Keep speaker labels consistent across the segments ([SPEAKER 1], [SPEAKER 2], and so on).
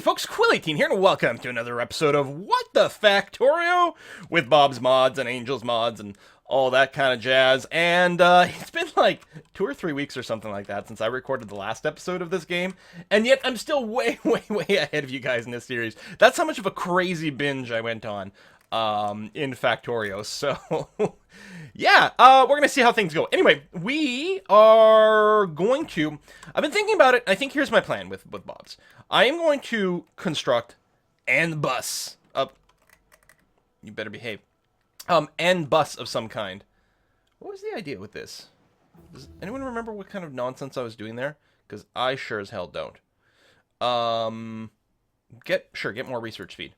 [SPEAKER 1] Hey folks, Quill18 here, and welcome to another episode of What the Factorio with Bob's Mods and Angel's Mods and all that kind of jazz. And it's been like 2 or 3 weeks or something like that since I recorded the last episode of this game, and yet I'm still way ahead of you guys in this series. That's how much of a crazy binge I went on in Factorio. So yeah, we're gonna see how things go. Anyway, we are going to. I've been thinking about it. I think here's my plan with Bob's. I am going to construct an bus up. You better behave. An bus of some kind. What was the idea with this? Does anyone remember what kind of nonsense I was doing there? Because I sure as hell don't. Get more research speed.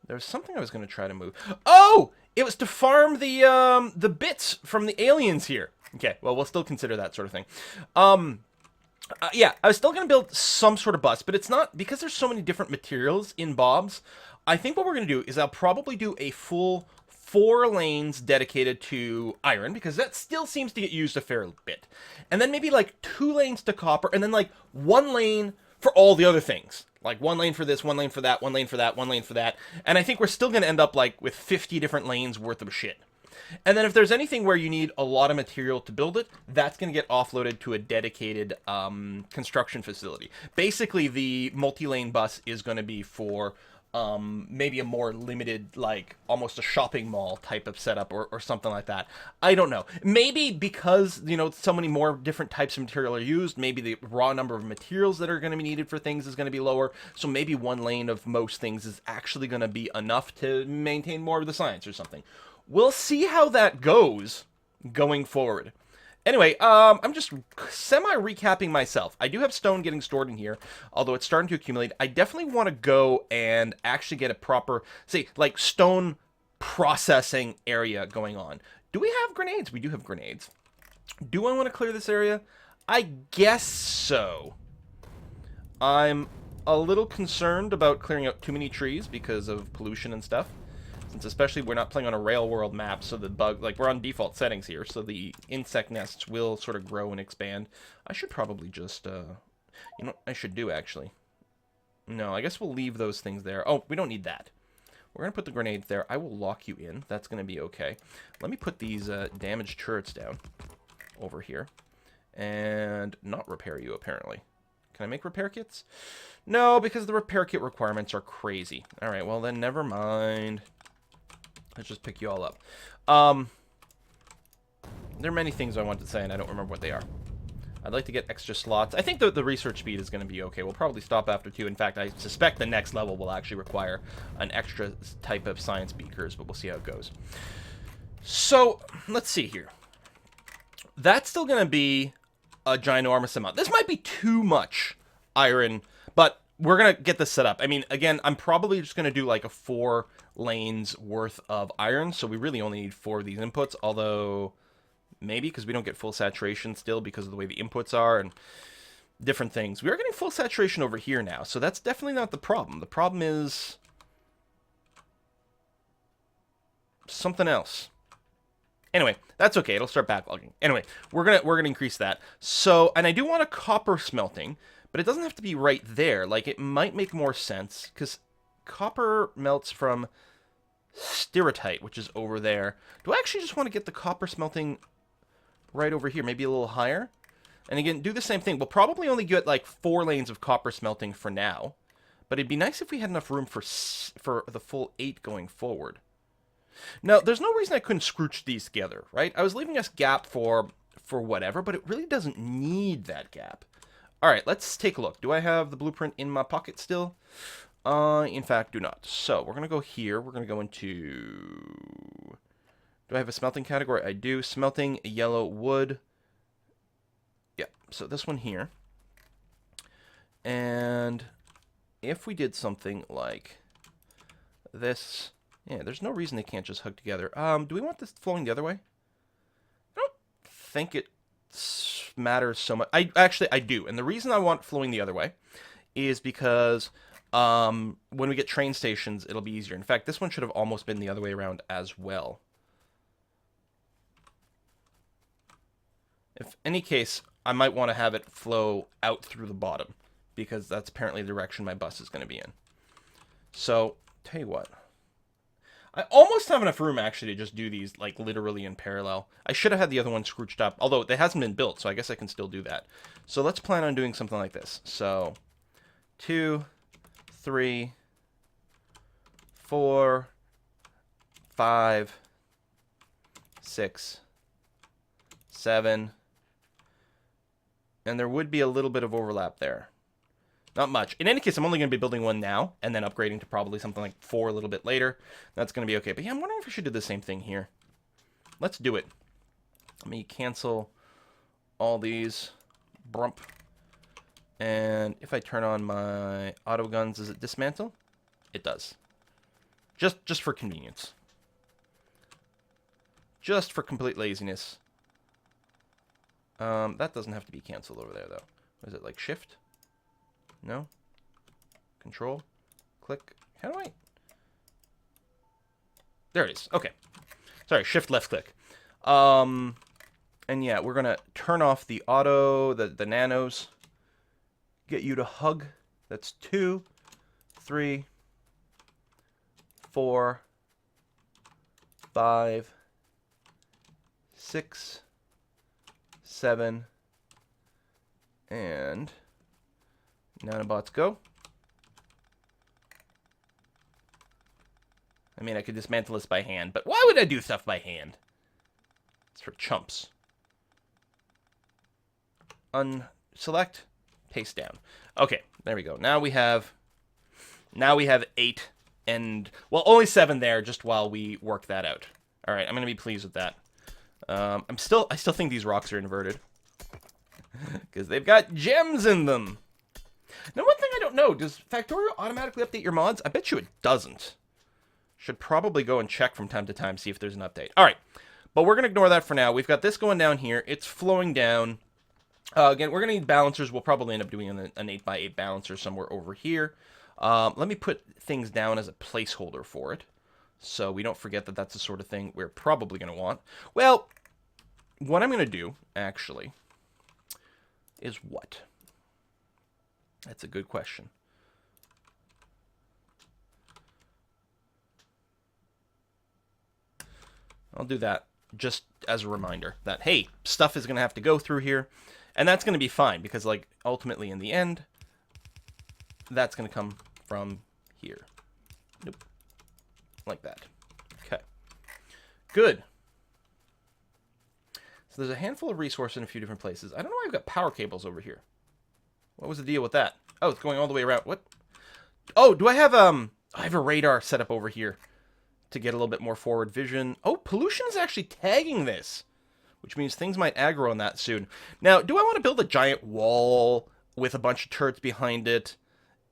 [SPEAKER 1] There was something I was going to try to move. Oh! It was to farm the bits from the aliens here. Okay, well, we'll still consider that sort of thing. Yeah, I was still going to build some sort of bus, but it's not, because there's so many different materials in Bob's, I think what we're going to do is I'll probably do a full 4 lanes dedicated to iron, because that still seems to get used a fair bit. And then maybe like 2 lanes to copper, and then like 1 lane for all the other things. Like 1 lane for this, 1 lane for that, 1 lane for that, 1 lane for that. And I think we're still going to end up like with 50 different lanes worth of shit. And then if there's anything where you need a lot of material to build it, that's going to get offloaded to a dedicated construction facility. Basically, the multi-lane bus is going to be for maybe a more limited, like almost a shopping mall type of setup or something like that. I don't know. Maybe because, you know, so many more different types of material are used, maybe the raw number of materials that are going to be needed for things is going to be lower. So maybe 1 lane of most things is actually going to be enough to maintain more of the science or something. We'll see how that goes going forward. Anyway, I'm just semi-recapping myself. I do have stone getting stored in here, although it's starting to accumulate. I definitely want to go and actually get a proper, say, like, stone processing area going on. Do we have grenades? We do have grenades. Do I want to clear this area? I guess so. I'm a little concerned about clearing out too many trees because of pollution and stuff. Since especially we're not playing on a rail world map, so the bug, like, we're on default settings here, so the insect nests will sort of grow and expand. I should probably just, you know what I should do, actually? No, I guess we'll leave those things there. Oh, we don't need that. We're going to put the grenades there. I will lock you in. That's going to be okay. Let me put these damaged turrets down over here. And not repair you, apparently. Can I make repair kits? No, because the repair kit requirements are crazy. Alright, well then, never mind. Let's just pick you all up. There are many things I want to say, and I don't remember what they are. I'd like to get extra slots. I think the research speed is going to be okay. We'll probably stop after 2. In fact, I suspect the next level will actually require an extra type of science beakers, but we'll see how it goes. So, let's see here. That's still going to be a ginormous amount. This might be too much iron, but we're going to get this set up. I mean, again, I'm probably just going to do like a 4 lanes worth of iron, so we really only need 4 of these inputs, although maybe because we don't get full saturation still because of the way the inputs are and different things. We are getting full saturation over here now, so that's definitely not the problem. The problem is something else. Anyway, that's okay. It'll start backlogging. Anyway, we're gonna increase that. So, and I do want a copper smelting, but it doesn't have to be right there. Like, it might make more sense because copper melts from stereotype, which is over there. Do I actually just want to get the copper smelting right over here? Maybe a little higher? And again, do the same thing. We'll probably only get like 4 lanes of copper smelting for now. But it'd be nice if we had enough room for the full 8 going forward. Now, there's no reason I couldn't scrooge these together, right? I was leaving us gap for whatever, but it really doesn't need that gap. Alright, let's take a look. Do I have the blueprint in my pocket still? In fact, do not. So, we're going to go here. We're going to go into... Do I have a smelting category? I do. Smelting, yellow wood. Yep. So, this one here. And if we did something like this... Yeah, there's no reason they can't just hug together. Do we want this flowing the other way? I don't think it matters so much. I do. And the reason I want flowing the other way is because when we get train stations, it'll be easier. In fact, this one should have almost been the other way around as well. If any case, I might want to have it flow out through the bottom. because that's apparently the direction my bus is going to be in. So, tell you what. I almost have enough room, actually, to just do these, like, literally in parallel. I should have had the other one scrooched up, although it hasn't been built, so I guess I can still do that. So let's plan on doing something like this. So, 2, 3, 4, 5, 6, 7, and there would be a little bit of overlap there. Not much. In any case, I'm only going to be building one now, and then upgrading to probably something like 4 a little bit later. That's going to be okay. But yeah, I'm wondering if I should do the same thing here. Let's do it. Let me cancel all these. Brump. And if I turn on my auto guns, does it dismantle? It does. Just for convenience. Just for complete laziness. That doesn't have to be canceled over there, though. Is it like shift? No? Control? Click? How do I... There it is. Okay. Sorry, shift left click. And yeah, we're going to turn off the auto, the nanos. Get you to hug. That's 2, 3, 4, 5, 6, 7, and nanobots go. I mean, I could dismantle this by hand, but why would I do stuff by hand? It's for chumps. Unselect, paste down. Okay, there we go. Now we have 8 and, well, only 7 there just while we work that out. All right, I'm going to be pleased with that. I still think these rocks are inverted because they've got gems in them. Now, one thing I don't know, does Factorio automatically update your mods? I bet you it doesn't. Should probably go and check from time to time, see if there's an update. All right, but we're going to ignore that for now. We've got this going down here. It's flowing down. Again, we're going to need balancers. We'll probably end up doing an 8x8 balancer somewhere over here. Let me put things down as a placeholder for it, so we don't forget that that's the sort of thing we're probably going to want. Well, what I'm going to do, actually, is what? That's a good question. I'll do that just as a reminder that, hey, stuff is going to have to go through here. And that's going to be fine because, like, ultimately in the end, that's going to come from here. Nope. Like that. Okay. Good. So there's a handful of resources in a few different places. I don't know why I've got power cables over here. What was the deal with that? Oh, it's going all the way around. What? Oh, do I have a radar set up over here to get a little bit more forward vision. Oh, pollution is actually tagging this, which means things might aggro on that soon. Now, do I want to build a giant wall with a bunch of turrets behind it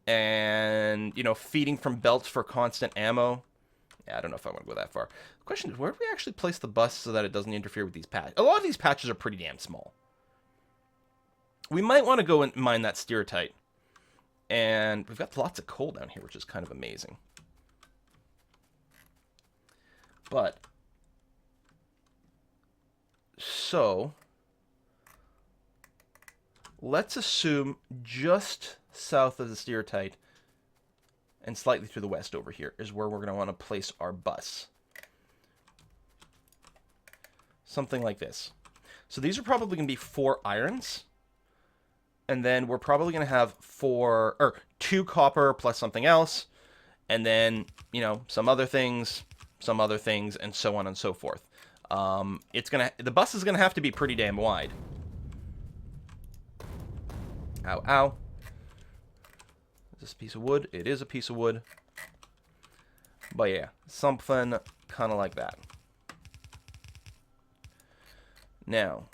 [SPEAKER 1] and, you know, feeding from belts for constant ammo? Yeah, I don't know if I want to go that far. The question is, where do we actually place the bus so that it doesn't interfere with these patches? A lot of these patches are pretty damn small. We might want to go and mine that stereotype. And we've got lots of coal down here, which is kind of amazing. But, so, let's assume just south of the stereotype and slightly to the west over here is where we're going to want to place our bus. Something like this. So these are probably going to be 4 irons. And then we're probably going to have 2 copper plus something else. And then, you know, some other things, and so on and so forth. The bus is going to have to be pretty damn wide. Ow, ow. Is this a piece of wood? It is a piece of wood. But yeah, something kind of like that. Now,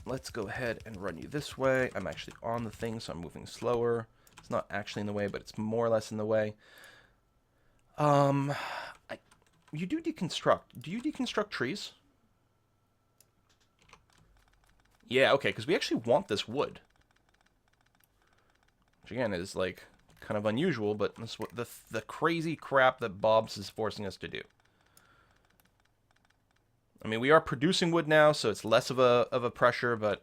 [SPEAKER 1] let's go ahead and run you this way. I'm actually on the thing, so I'm moving slower. It's not actually in the way, but it's more or less in the way. You do deconstruct. Do you deconstruct trees? Yeah, okay, because we actually want this wood. Which, again, is, like, kind of unusual, but that's what the crazy crap that Bob's is forcing us to do. I mean, we are producing wood now, so it's less of a pressure, but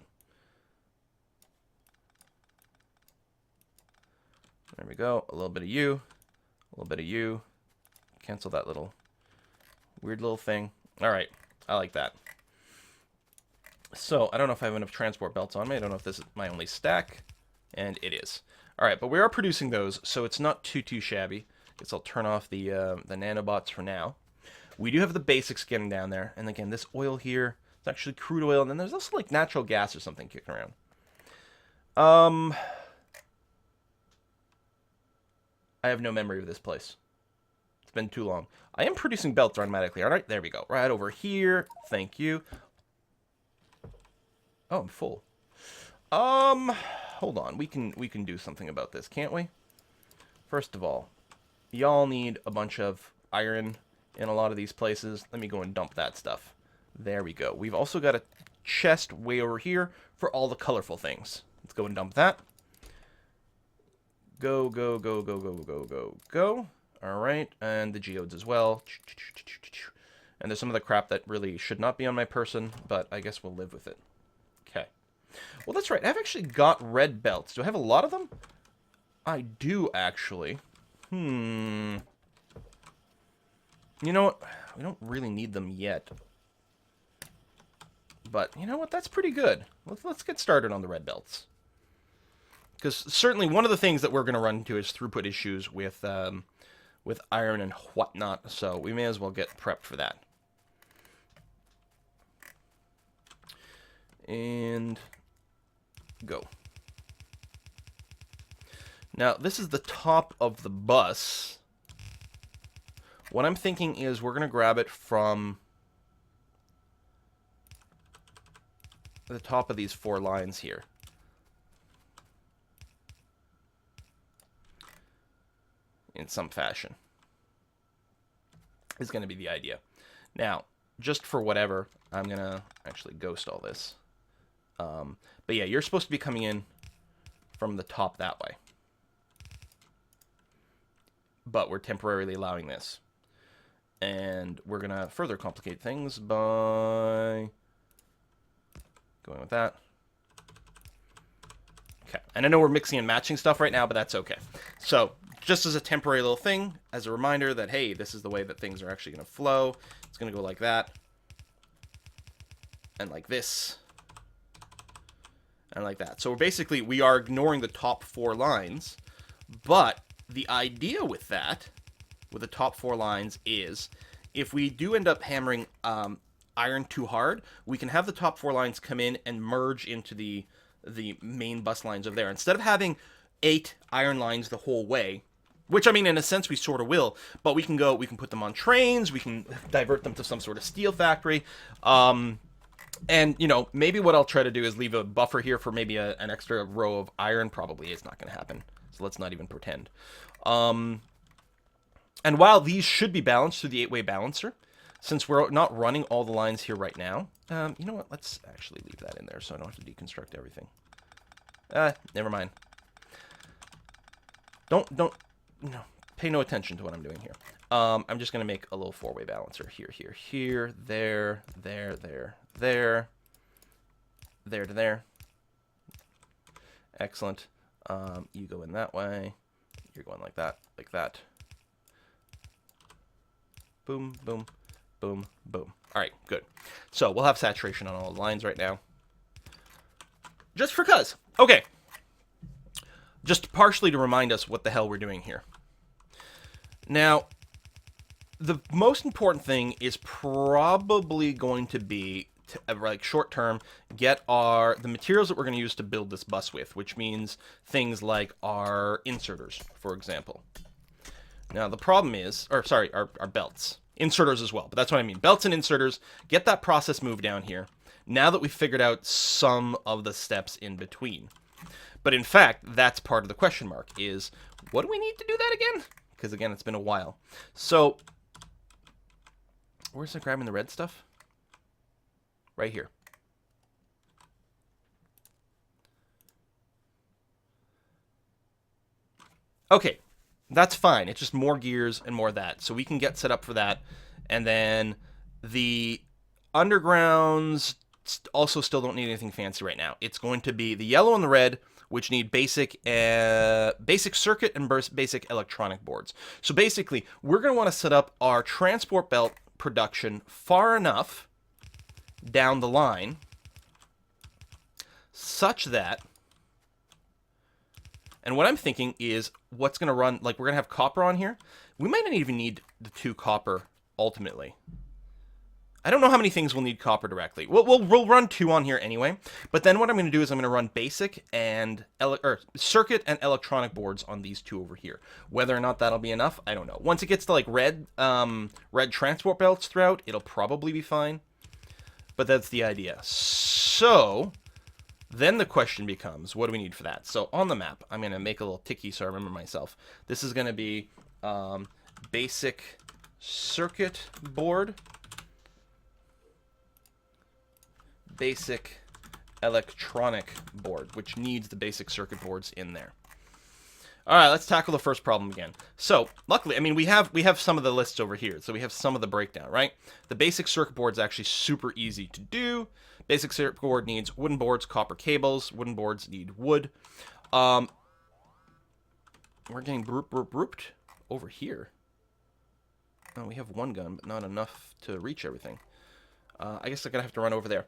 [SPEAKER 1] There we go. A little bit of you. A little bit of you. Cancel that little weird little thing. All right. I like that. So, I don't know if I have enough transport belts on me. I don't know if this is my only stack. And it is. All right, but we are producing those, so it's not too shabby. Guess I'll turn off the nanobots for now. We do have the basics getting down there. And again, this oil here, it's actually crude oil. And then there's also like natural gas or something kicking around. I have no memory of this place. It's been too long. I am producing belts automatically. All right, there we go. Right over here. Thank you. Oh, I'm full. Hold on. We can do something about this, can't we? First of all, y'all need a bunch of iron in a lot of these places. Let me go and dump that stuff. There we go. We've also got a chest way over here for all the colorful things. Let's go and dump that. Go, go, go, go, go, go, go, go. All right, and the geodes as well. And there's some of the crap that really should not be on my person, but I guess we'll live with it. Okay. Well, that's right. I've actually got red belts. Do I have a lot of them? I do, actually. You know what? We don't really need them yet. But, you know what? That's pretty good. Let's get started on the red belts. Because certainly one of the things that we're going to run into is throughput issues with iron and whatnot. So we may as well get prepped for that. And go. Now, this is the top of the bus. What I'm thinking is we're going to grab it from the top of these 4 lines here. In some fashion. Is going to be the idea. Now, just for whatever, I'm going to actually ghost all this. But yeah, you're supposed to be coming in from the top that way. But we're temporarily allowing this. And we're going to further complicate things by going with that. Okay. And I know we're mixing and matching stuff right now, but that's okay. So, just as a temporary little thing, as a reminder that, hey, this is the way that things are actually going to flow. It's going to go like that. And like this. And like that. So basically, we are ignoring the top 4 lines. But the idea with that, with the top 4 lines, is if we do end up hammering iron too hard, we can have the top 4 lines come in and merge into the main bus lines over there. Instead of having 8 iron lines the whole way, which, I mean, in a sense, we sort of will, but we can put them on trains, we can divert them to some sort of steel factory, and, you know, maybe what I'll try to do is leave a buffer here for maybe an extra row of iron. Probably it's not going to happen, so let's not even pretend. And while these should be balanced through the 8-way balancer, since we're not running all the lines here right now, you know what, let's actually leave that in there so I don't have to deconstruct everything. Never mind. Don't, pay no attention to what I'm doing here. I'm just going to make a little 4-way balancer. Here, there to there. Excellent. You go in that way. You're going like that. Boom, boom, boom, boom. All right, good. So we'll have saturation on all the lines right now. Just for cuz. Okay. Just partially to remind us what the hell we're doing here. Now, the most important thing is probably going to be, like, short term, get the materials that we're going to use to build this bus with, which means things like our inserters, for example. Now, the problem is, or sorry, our belts. Inserters as well, but that's what I mean. Belts and inserters, get that process moved down here, now that we've figured out some of the steps in between. But in fact, that's part of the question mark, is what do we need to do that again? Because again, it's been a while. So, where's it grabbing the red stuff? Right here. Okay, that's fine. It's just more gears and more of that. So we can get set up for that. And then the undergrounds also still don't need anything fancy right now. It's going to be the yellow and the red, which need basic circuit and basic electronic boards. So basically, we're going to want to set up our transport belt production far enough down the line such that, and what I'm thinking is what's going to run, like we're going to have copper on here. We might not even need the 2 copper ultimately. I don't know how many things we'll need copper directly. We'll run 2 on here anyway. But then what I'm going to do is I'm going to run basic and circuit and electronic boards on these 2 over here. Whether or not that'll be enough, I don't know. Once it gets to like red transport belts throughout, it'll probably be fine. But that's the idea. So then the question becomes, what do we need for that? So on the map, I'm going to make a little ticky so I remember myself. This is going to be basic circuit board, basic electronic board, which needs the basic circuit boards in there. All right, let's tackle the first problem again. So luckily, I mean, we have some of the lists over here. So we have some of the breakdown, right? The basic circuit board is actually super easy to do. Basic circuit board needs wooden boards, copper cables. Wooden boards need wood. We're getting brooped over here. Oh, we have one gun, but not enough to reach everything. I guess I'm going to have to run over there.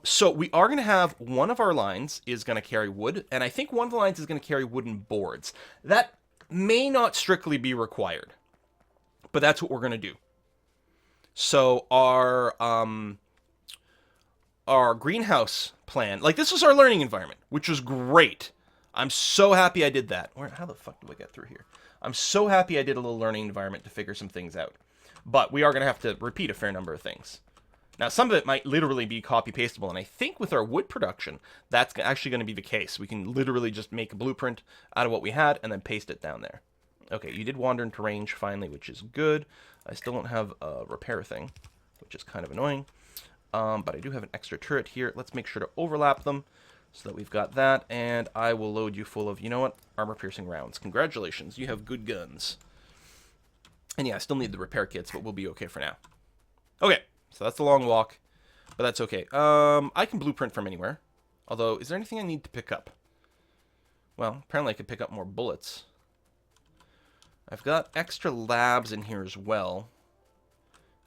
[SPEAKER 1] So we are going to have one of our lines is going to carry wood, and I think one of the lines is going to carry wooden boards. That may not strictly be required, but that's what we're going to do. So our greenhouse plan, like this was our learning environment, which was great. I'm so happy I did that. How the fuck do I get through here? I'm so happy I did a little learning environment to figure some things out. But we are going to have to repeat a fair number of things. Now, some of it might literally be copy-pastable, and I think with our wood production, that's actually going to be the case. We can literally just make a blueprint out of what we had and then paste it down there. Okay, you did wander into range finally, which is good. I still don't have a repair thing, which is kind of annoying. But I do have an extra turret here. Let's make sure to overlap them so that we've got that, and I will load you full of, you know what, armor-piercing rounds. Congratulations, you have good guns. And yeah, I still need the repair kits, but we'll be okay for now. Okay. So that's the long walk, but that's okay. I can blueprint from anywhere. Although, is there anything I need to pick up? Well, apparently I could pick up more bullets. I've got extra labs in here as well.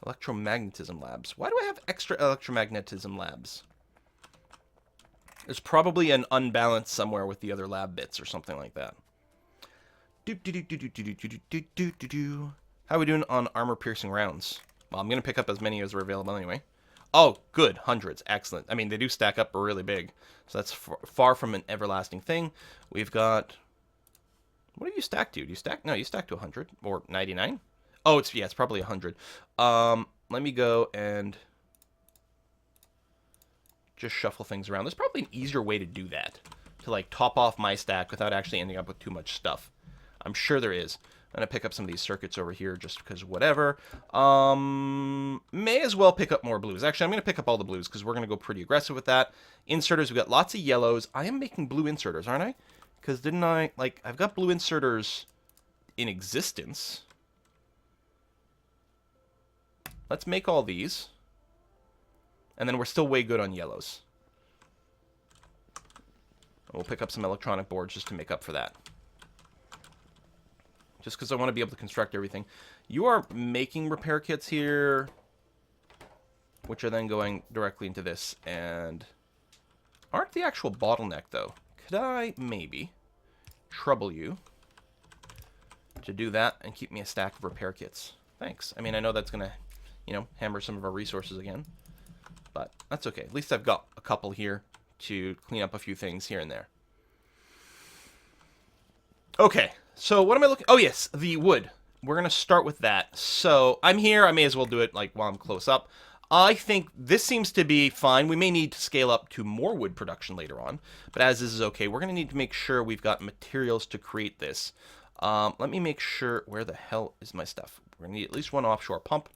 [SPEAKER 1] Electromagnetism labs. Why do I have extra electromagnetism labs? There's probably an unbalance somewhere with the other lab bits or something like that. How are we doing on armor-piercing rounds? Well, I'm going to pick up as many as are available anyway. Oh, good. Hundreds. Excellent. I mean, they do stack up really big. So that's far from an everlasting thing. We've got... What do you stack to? Do you stack? No, you stack to 100. Or 99? Oh, it's probably 100. Let me go and just shuffle things around. There's probably an easier way to do that. To, like, top off my stack without actually ending up with too much stuff. I'm sure there is. I'm going to pick up some of these circuits over here just because whatever. May as well pick up more blues. Actually, I'm going to pick up all the blues because we're going to go pretty aggressive with that. Inserters, we've got lots of yellows. I am making blue inserters, aren't I? Because didn't I, like, I've got blue inserters in existence. Let's make all these. And then we're still way good on yellows. We'll pick up some electronic boards just to make up for that. Just because I want to be able to construct everything. You are making repair kits here, which are then going directly into this, and aren't the actual bottleneck, though. Could I maybe trouble you to do that and keep me a stack of repair kits? Thanks. I mean, I know that's going to, you know, hammer some of our resources again, but that's okay. At least I've got a couple here to clean up a few things here and there. Okay. So what am I looking... Oh, yes, the wood. We're going to start with that. So I'm here. I may as well do it like while I'm close up. I think this seems to be fine. We may need to scale up to more wood production later on. But as this is okay, we're going to need to make sure we've got materials to create this. Let me make sure... Where the hell is my stuff? We're going to need at least one offshore pump.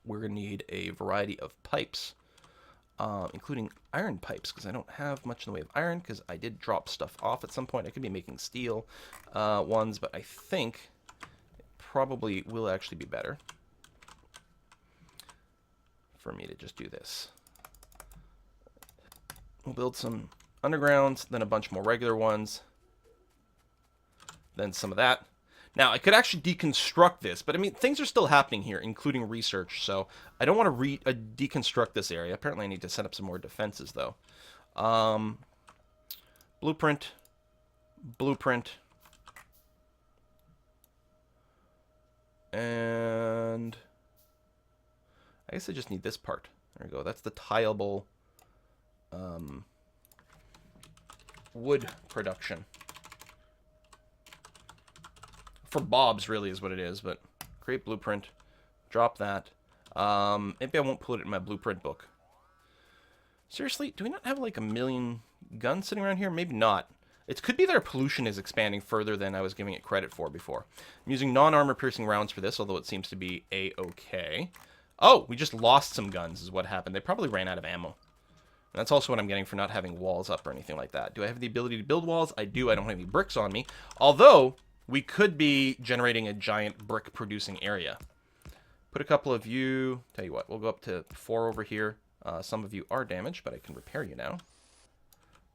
[SPEAKER 1] We're going to need a variety of pipes. Including iron pipes, because I don't have much in the way of iron, because I did drop stuff off at some point. I could be making steel ones, but I think it probably will actually be better for me to just do this. We'll build some undergrounds, then a bunch more regular ones, then some of that. Now, I could actually deconstruct this, but I mean, things are still happening here, including research, so I don't want to deconstruct this area. Apparently, I need to set up some more defenses, though. Blueprint, blueprint, and I guess I just need this part. There we go. That's the tileable wood production. For Bob's, really, is what it is, but create blueprint. Drop that. Maybe I won't put it in my blueprint book. Seriously, do we not have like a million guns sitting around here? Maybe not. It could be their pollution is expanding further than I was giving it credit for before. I'm using non-armor piercing rounds for this, although it seems to be a-okay. Oh, we just lost some guns is what happened. They probably ran out of ammo. And that's also what I'm getting for not having walls up or anything like that. Do I have the ability to build walls? I do. I don't have any bricks on me. Although, we could be generating a giant brick-producing area. Put a couple of you... Tell you what, we'll go up to 4 over here. Some of you are damaged, but I can repair you now.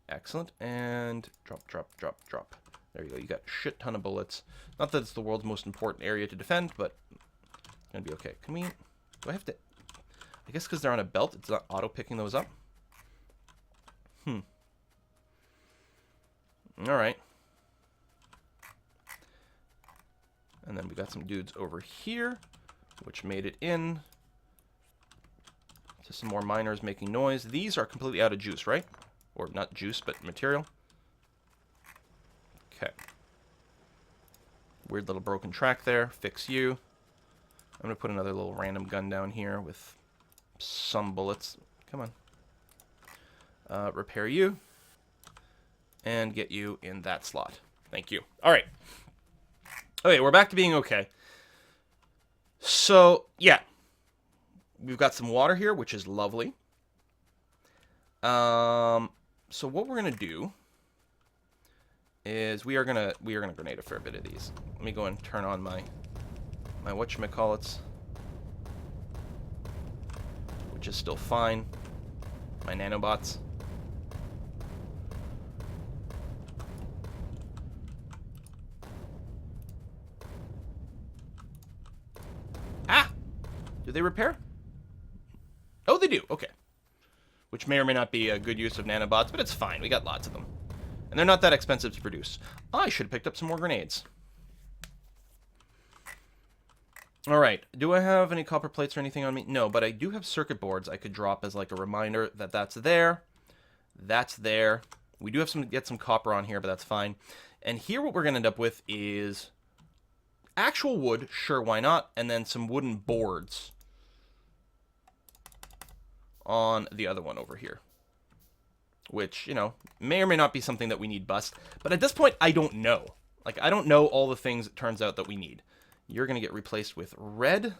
[SPEAKER 1] Excellent. And drop, drop, drop, drop. There you go. You got a shit ton of bullets. Not that it's the world's most important area to defend, but it's going to be okay. Can we... Do I have to... I guess because they're on a belt, it's not auto-picking those up. Alright. And then we got some dudes over here, which made it in. To some more miners making noise. These are completely out of juice, right? Or not juice, but material. Okay. Weird little broken track there. Fix you. I'm going to put another little random gun down here with some bullets. Come on. Repair you. And get you in that slot. Thank you. All right. Okay, we're back to being okay. So, yeah. We've got some water here, which is lovely. So what we're gonna do is we are gonna grenade a fair bit of these. Let me go and turn on my whatchamacallits, which is still fine. My nanobots. Ah! Do they repair? Oh, they do. Okay. Which may or may not be a good use of nanobots, but it's fine. We got lots of them. And they're not that expensive to produce. I should have picked up some more grenades. Alright. Do I have any copper plates or anything on me? No, but I do have circuit boards I could drop as like a reminder that that's there. That's there. We do have to get some copper on here, but that's fine. And here what we're going to end up with is actual wood. Sure, why not? And then some wooden boards on the other one over here, which, you know, may or may not be something that we need bust, but at this point, I don't know. Like, I don't know all the things it turns out that we need. You're going to get replaced with red.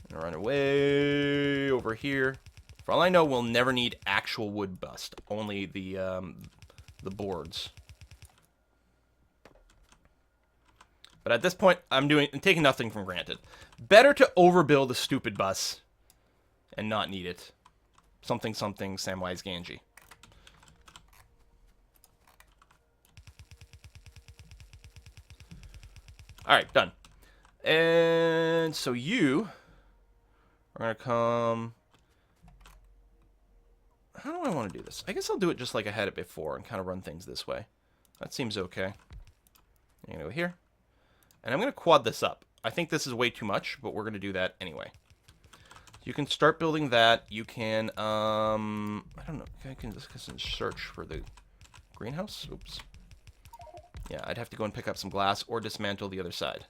[SPEAKER 1] And run away over here. For all I know, we'll never need actual wood bust, only the boards. But at this point, I'm taking nothing for granted. Better to overbuild a stupid bus and not need it. Something, something, Samwise Gamgee. Alright, done. And so you are going to come... How do I want to do this? I guess I'll do it just like I had it before and kind of run things this way. That seems okay. I'm going to go here. And I'm going to quad this up. I think this is way too much, but we're going to do that anyway. You can start building that. You can, I don't know. I can just search for the greenhouse. Oops. Yeah, I'd have to go and pick up some glass or dismantle the other side.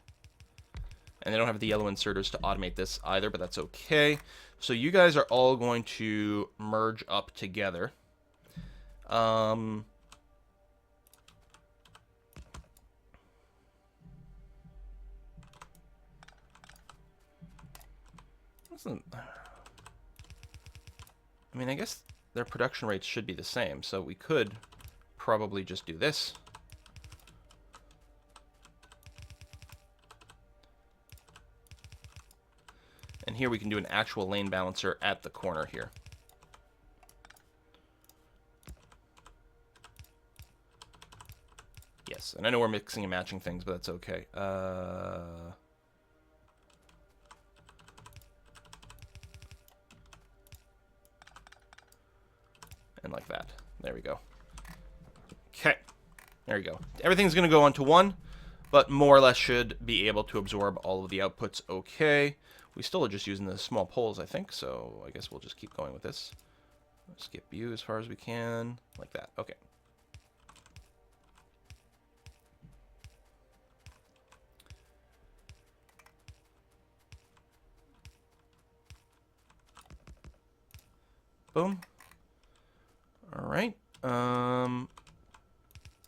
[SPEAKER 1] And they don't have the yellow inserters to automate this either, but that's okay. So you guys are all going to merge up together. I mean, I guess their production rates should be the same, so we could probably just do this. And here we can do an actual lane balancer at the corner here. Yes, and I know we're mixing and matching things, but that's okay. And like that. There we go. Okay. There you go. Everything's going to go onto one, but more or less should be able to absorb all of the outputs okay. We still are just using the small poles, I think, so I guess we'll just keep going with this. Skip you as far as we can. Like that. Okay. Boom. All right.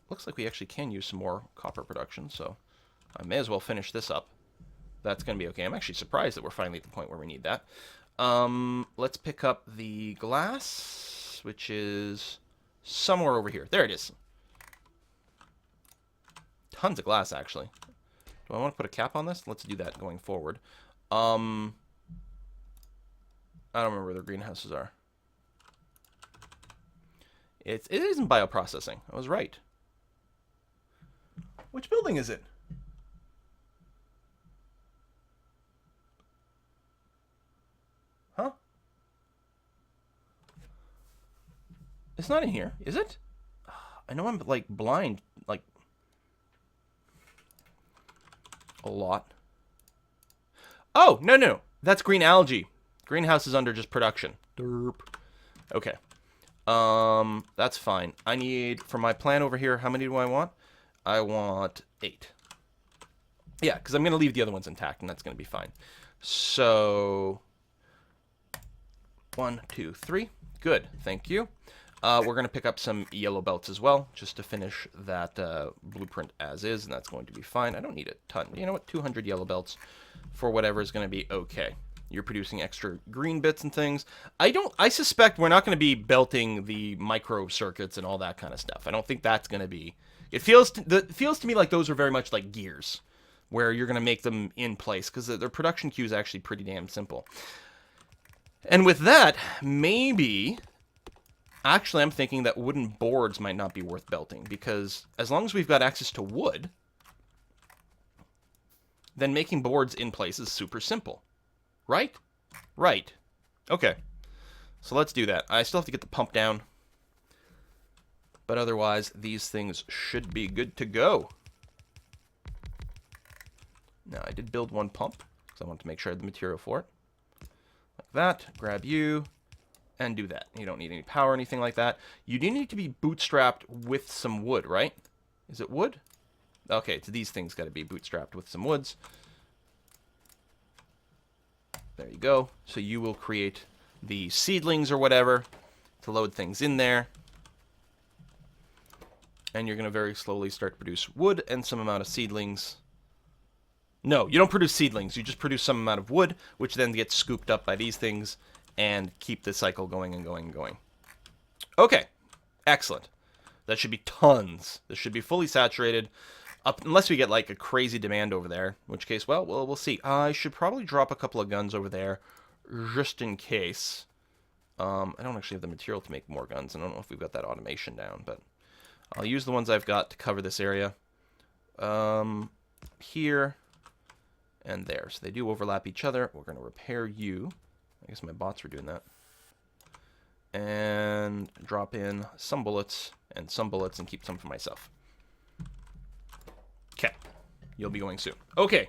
[SPEAKER 1] Looks like we actually can use some more copper production, so I may as well finish this up. That's going to be okay. I'm actually surprised that we're finally at the point where we need that. Let's pick up the glass, which is somewhere over here. There it is. Tons of glass, actually. Do I want to put a cap on this? Let's do that going forward. I don't remember where the greenhouses are. It isn't bioprocessing. I was right. Which building is it? Huh? It's not in here, is it? I know I'm, like, blind, like, a lot. Oh, no. That's green algae. Greenhouse is under just production. Derp. Okay. That's fine. I need, for my plan over here, how many do I want? I want 8. Yeah, because I'm going to leave the other ones intact, and that's going to be fine. So, 1, 2, 3. Good, thank you. We're going to pick up some yellow belts as well, just to finish that blueprint as is, and that's going to be fine. I don't need a ton. You know what? 200 yellow belts for whatever is going to be okay. You're producing extra green bits and things. I suspect we're not going to be belting the micro circuits and all that kind of stuff. I don't think that's going to be... It feels to me like those are very much like gears, where you're going to make them in place, because their production queue is actually pretty damn simple. And with that, maybe... Actually, I'm thinking that wooden boards might not be worth belting, because as long as we've got access to wood, then making boards in place is super simple. Right? Right. Okay. So let's do that. I still have to get the pump down. But otherwise, these things should be good to go. Now, I did build one pump, because I wanted to make sure I had the material for it. Like that. Grab you, and do that. You don't need any power or anything like that. You do need to be bootstrapped with some wood, right? Is it wood? Okay, it's these things got to be bootstrapped with some woods. There you go. So you will create the seedlings or whatever to load things in there. And you're going to very slowly start to produce wood and some amount of seedlings. No, you don't produce seedlings. You just produce some amount of wood, which then gets scooped up by these things and keep the cycle going and going and going. Okay, excellent. That should be tons. This should be fully saturated, unless we get like a crazy demand over there, in which case, well, we'll see. I should probably drop a couple of guns over there, just in case. I don't actually have the material to make more guns. I don't know if we've got that automation down, but I'll use the ones I've got to cover this area. Here and there. So they do overlap each other. We're going to repair you. I guess my bots were doing that. And drop in some bullets and keep some for myself. Okay. You'll be going soon. Okay.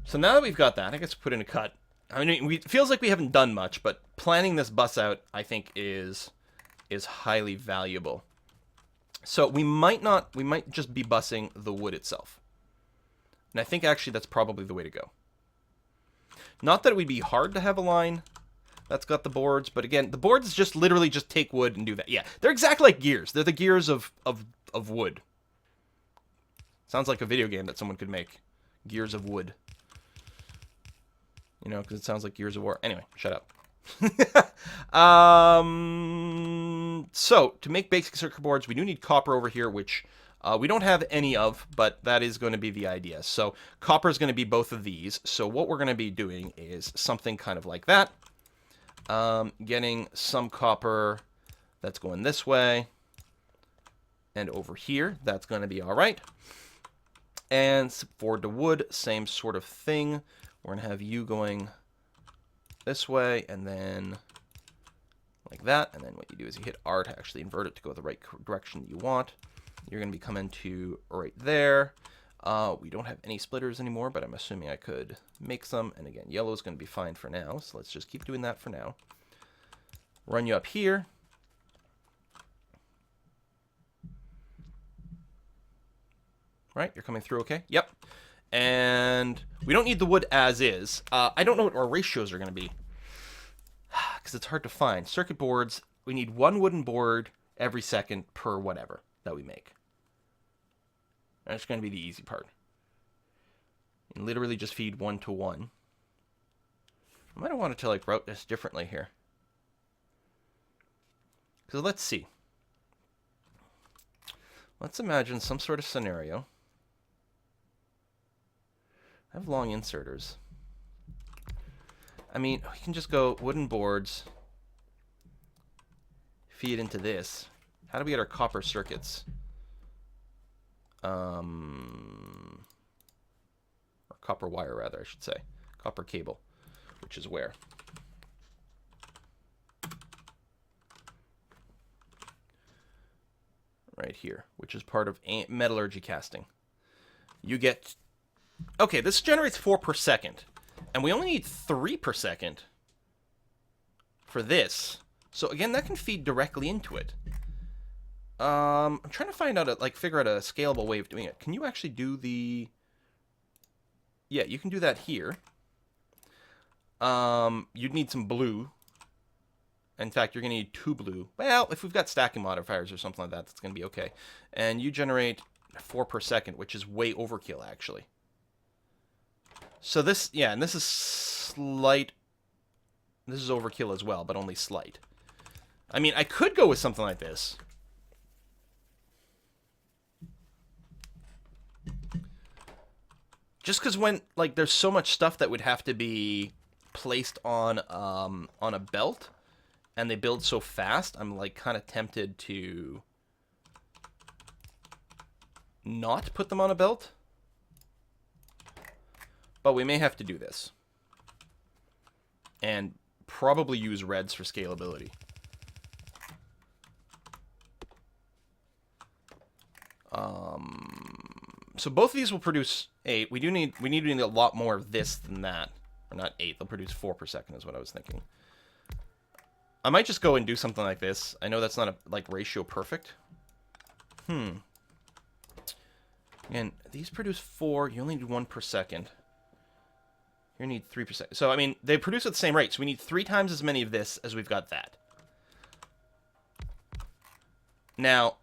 [SPEAKER 1] So now that we've got that, I guess put in a cut. I mean, it feels like we haven't done much, but planning this bus out, I think, is highly valuable. So we might just be busing the wood itself. And I think actually that's probably the way to go. Not that it would be hard to have a line that's got the boards, but again, the boards just literally just take wood and do that. Yeah, they're exactly like gears. They're the gears of wood. Sounds like a video game that someone could make. Gears of wood. You know, because it sounds like Gears of War. Anyway, shut up. So, to make basic circuit boards, we do need copper over here, which we don't have any of, but that is going to be the idea. So, copper is going to be both of these. So, what we're going to be doing is something kind of like that. Getting some copper that's going this way. And over here, that's going to be all right. And for the wood, same sort of thing. We're going to have you going this way, and then like that. And then what you do is you hit R to actually invert it to go the right direction you want. You're going to be coming to right there. We don't have any splitters anymore, but I'm assuming I could make some. And again, yellow is going to be fine for now, so let's just keep doing that for now. Run you up here. Right, you're coming through okay? Yep. And we don't need the wood as is. I don't know what our ratios are going to be, because it's hard to find. Circuit boards, we need one wooden board every second per whatever that we make. That's going to be the easy part. And literally just feed 1 to 1. I might have wanted to like route this differently here. Because let's see. Let's imagine some sort of scenario. I have long inserters. I mean, we can just go wooden boards, feed into this. How do we get our copper circuits? Or copper wire, rather, I should say. Copper cable, which is where? Right here, which is part of metallurgy casting. You get... Okay, this generates 4 per second. And we only need 3 per second for this. So again, that can feed directly into it. I'm trying to find out, figure out a scalable way of doing it. Can you actually do the... Yeah, you can do that here. You'd need some blue. In fact, you're going to need 2 blue. Well, if we've got stacking modifiers or something like that, that's going to be okay. And you generate 4 per second, which is way overkill, actually. So this, yeah, and this is slight. This is overkill as well, but only slight. I mean, I could go with something like this. Just because when, like, there's so much stuff that would have to be placed on a belt, and they build so fast, I'm, like, kind of tempted to not put them on a belt. But we may have to do this. And probably use reds for scalability. So both of these will produce 8. We need to need a lot more of this than that. Or not 8, they'll produce 4 per second is what I was thinking. I might just go and do something like this. I know that's not a ratio perfect. Again, these produce 4, you only need 1 per second. You need 3 per second. So, I mean, they produce at the same rate, so we need 3 times as many of this as we've got that. Now,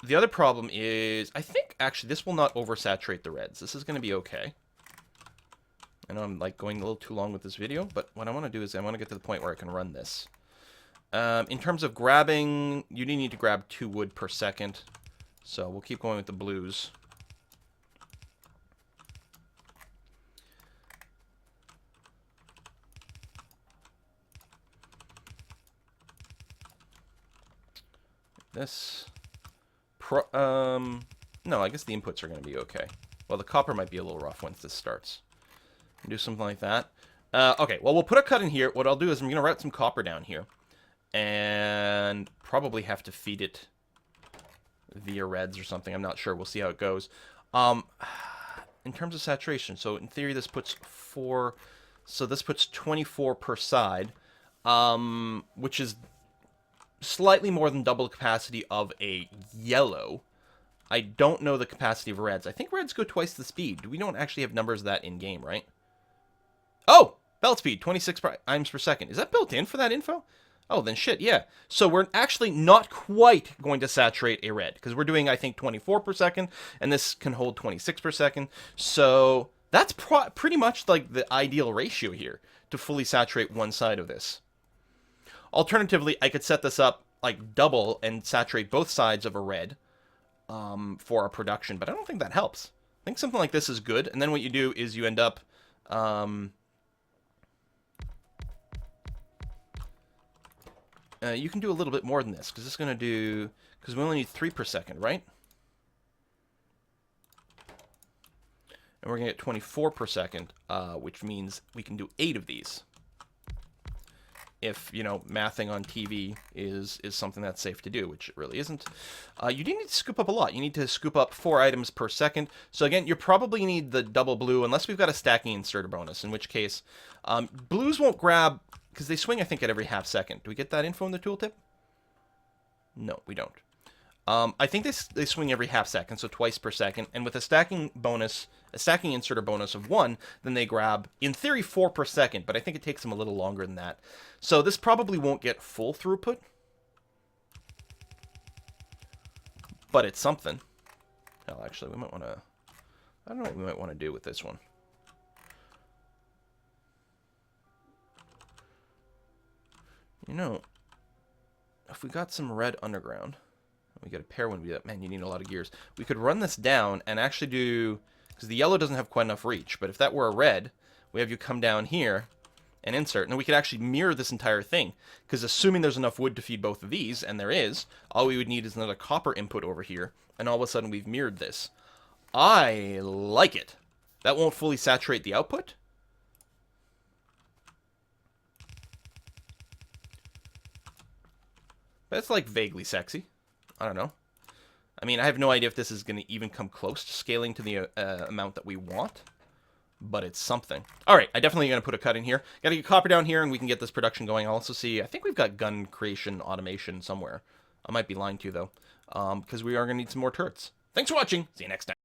[SPEAKER 1] the other problem is, I think, actually, this will not oversaturate the reds. This is going to be okay. I know I'm, going a little too long with this video, but what I want to do is I want to get to the point where I can run this. In terms of grabbing, you do need to grab 2 wood per second. So, we'll keep going with the blues. This, no, I guess the inputs are going to be okay. Well, the copper might be a little rough once this starts. Do something like that. Okay, well, we'll put a cut in here. What I'll do is I'm going to route some copper down here. And probably have to feed it via reds or something. I'm not sure. We'll see how it goes. In terms of saturation, so in theory this puts 4... So this puts 24 per side, which is slightly more than double the capacity of a yellow. I don't know the capacity of reds. I think reds go twice the speed. We don't actually have numbers of that in-game, right? Oh! Belt speed, 26 times per second. Is that built in for that info? Oh, then shit, yeah. So we're actually not quite going to saturate a red, because we're doing, I think, 24 per second, and this can hold 26 per second. So that's pretty much like the ideal ratio here to fully saturate one side of this. Alternatively, I could set this up like double and saturate both sides of a red for our production, but I don't think that helps. I think something like this is good, and then what you do is you end up... you can do a little bit more than this, because it's going to do... Because we only need 3 per second, right? and we're going to get 24 per second, which means we can do 8 of these. If, mathing on TV is something that's safe to do, which it really isn't. You do need to scoop up a lot. You need to scoop up 4 items per second. So again, you probably need the double blue, unless we've got a stacking inserter bonus, in which case blues won't grab, because they swing, I think, at every half second. Do we get that info in the tooltip? No, we don't. I think they swing every half second, so twice per second. And with a stacking inserter bonus of 1, then they grab, in theory, 4 per second. But I think it takes them a little longer than that. So this probably won't get full throughput. But it's something. Hell, actually, we might want to... I don't know what we might want to do with this one. If we got some red underground... We get a pair when we do that. Man, you need a lot of gears. We could run this down and actually do... Because the yellow doesn't have quite enough reach. But if that were a red, we have you come down here and insert. And then we could actually mirror this entire thing. Because assuming there's enough wood to feed both of these, and there is, all we would need is another copper input over here. And all of a sudden we've mirrored this. I like it. That won't fully saturate the output. But it's like vaguely sexy. I don't know. I mean, I have no idea if this is going to even come close to scaling to the amount that we want. But it's something. All right, I definitely going to put a cut in here. Got to get copper down here, and we can get this production going. I'll also see, I think we've got gun creation automation somewhere. I might be lying to you, though. Because we are going to need some more turrets. Thanks for watching. See you next time.